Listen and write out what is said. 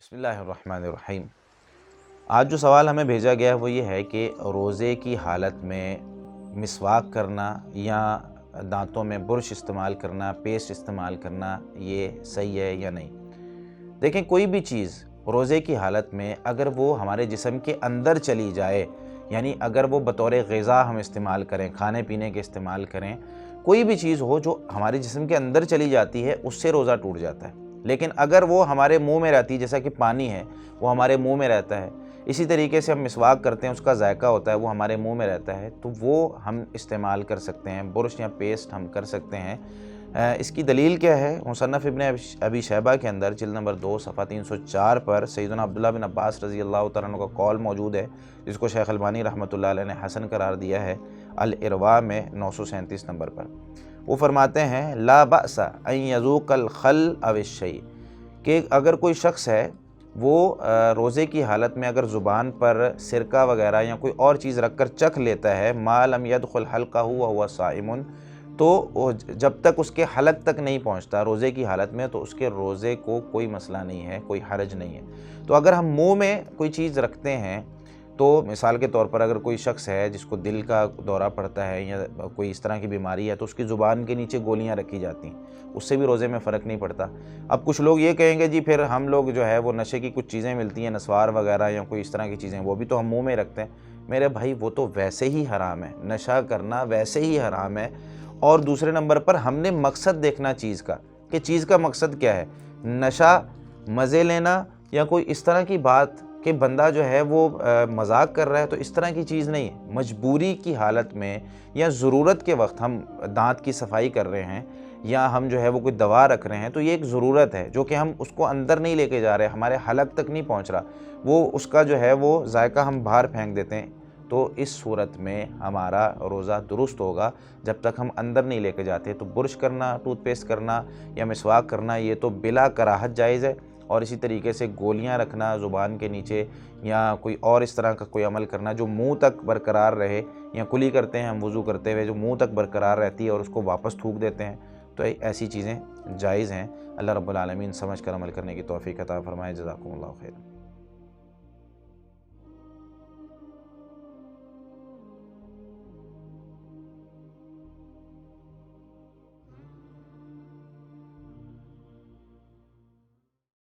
بسم اللہ الرحمن الرحیم۔ آج جو سوال ہمیں بھیجا گیا ہے وہ یہ ہے کہ روزے کی حالت میں مسواک کرنا یا دانتوں میں برش استعمال کرنا، پیسٹ استعمال کرنا یہ صحیح ہے یا نہیں۔ دیکھیں، کوئی بھی چیز روزے کی حالت میں اگر وہ ہمارے جسم کے اندر چلی جائے، یعنی اگر وہ بطور غذا ہم استعمال کریں، کھانے پینے کے استعمال کریں، کوئی بھی چیز ہو جو ہمارے جسم کے اندر چلی جاتی ہے، اس سے روزہ ٹوٹ جاتا ہے۔ لیکن اگر وہ ہمارے منہ میں رہتی ہے، جیسا کہ پانی ہے وہ ہمارے منہ میں رہتا ہے، اسی طریقے سے ہم مسواک کرتے ہیں، اس کا ذائقہ ہوتا ہے، وہ ہمارے منہ میں رہتا ہے، تو وہ ہم استعمال کر سکتے ہیں، برش یا پیسٹ ہم کر سکتے ہیں۔ اس کی دلیل کیا ہے؟ مصنف ابن ابی شیبہ کے اندر جلد نمبر 2 صفحہ 304 پر سیدنا عبداللہ بن عباس رضی اللہ تعالیٰ عنہ کا قول موجود ہے، جس کو شیخ البانی رحمۃ اللہ علیہ نے حسن قرار دیا ہے، الارواء میں 937 نمبر پر۔ وہ فرماتے ہیں لا بأس ان یذوق الخل او الشیء، کہ اگر کوئی شخص ہے وہ روزے کی حالت میں اگر زبان پر سرکہ وغیرہ یا کوئی اور چیز رکھ کر چکھ لیتا ہے، ما لم يدخل حلقہ وهو صائم، تو جب تک اس کے حلق تک نہیں پہنچتا روزے کی حالت میں، تو اس کے روزے کو کوئی مسئلہ نہیں ہے، کوئی حرج نہیں ہے۔ تو اگر ہم منہ میں کوئی چیز رکھتے ہیں، تو مثال کے طور پر اگر کوئی شخص ہے جس کو دل کا دورہ پڑتا ہے یا کوئی اس طرح کی بیماری ہے، تو اس کی زبان کے نیچے گولیاں رکھی جاتی ہیں، اس سے بھی روزے میں فرق نہیں پڑتا۔ اب کچھ لوگ یہ کہیں گے جی پھر ہم لوگ جو ہے وہ نشے کی کچھ چیزیں ملتی ہیں، نسوار وغیرہ یا کوئی اس طرح کی چیزیں، وہ بھی تو ہم منہ میں رکھتے ہیں۔ میرے بھائی وہ تو ویسے ہی حرام ہے، نشہ کرنا ویسے ہی حرام ہے۔ اور دوسرے نمبر پر ہم نے مقصد دیکھنا چیز کا، کہ چیز کا مقصد کیا ہے، نشہ، مزے لینا یا کوئی اس طرح کی بات کہ بندہ جو ہے وہ مذاق کر رہا ہے، تو اس طرح کی چیز نہیں ہے۔ مجبوری کی حالت میں یا ضرورت کے وقت ہم دانت کی صفائی کر رہے ہیں یا ہم جو ہے وہ کوئی دوا رکھ رہے ہیں، تو یہ ایک ضرورت ہے جو کہ ہم اس کو اندر نہیں لے کے جا رہے، ہمارے حلق تک نہیں پہنچ رہا، وہ اس کا جو ہے وہ ذائقہ ہم باہر پھینک دیتے ہیں، تو اس صورت میں ہمارا روزہ درست ہوگا جب تک ہم اندر نہیں لے کے جاتے۔ تو برش کرنا، ٹوتھ پیسٹ کرنا یا مسواک کرنا یہ تو بلا کراہت جائز ہے، اور اسی طریقے سے گولیاں رکھنا زبان کے نیچے یا کوئی اور اس طرح کا کوئی عمل کرنا جو منہ تک برقرار رہے، یا کلی کرتے ہیں ہم وضو کرتے ہوئے جو منہ تک برقرار رہتی ہے اور اس کو واپس تھوک دیتے ہیں، تو ایسی چیزیں جائز ہیں۔ اللہ رب العالمین سمجھ کر عمل کرنے کی توفیق عطا فرمائے۔ جزاکم اللہ خیر۔